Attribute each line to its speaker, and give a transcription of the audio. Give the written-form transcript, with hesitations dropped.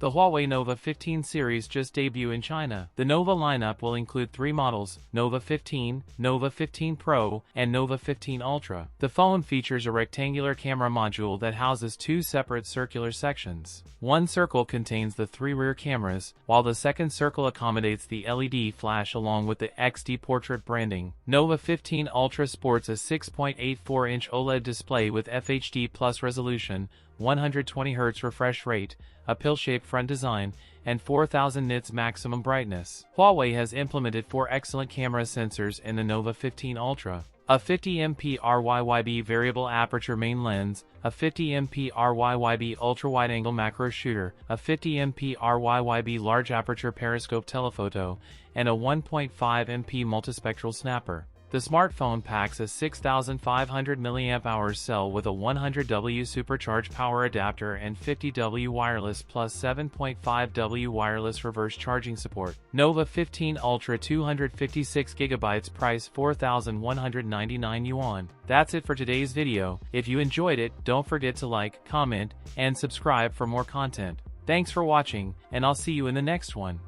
Speaker 1: The Huawei Nova 15 series just debuted in China. The Nova lineup will include 3 models: Nova 15, Nova 15 Pro, and Nova 15 Ultra. The phone features a rectangular camera module that houses 2 separate circular sections. One circle contains the 3 rear cameras, while the second circle accommodates the LED flash along with the XD portrait branding. Nova 15 Ultra sports a 6.84-inch OLED display with FHD+ resolution, 120Hz refresh rate, a pill-shaped front design, and 4000 nits maximum brightness. Huawei has implemented 4 excellent camera sensors in the Nova 15 Ultra: a 50MP RYYB variable aperture main lens, a 50MP RYYB ultra-wide-angle macro shooter, a 50MP RYYB large aperture periscope telephoto, and a 1.5MP multispectral snapper. The smartphone packs a 6500 mAh cell with a 100W supercharged power adapter and 50W wireless plus 7.5W wireless reverse charging support. Nova 15 Ultra 256GB, price 4,199 yuan. That's it for today's video. If you enjoyed it, don't forget to like, comment, and subscribe for more content. Thanks for watching, and I'll see you in the next one.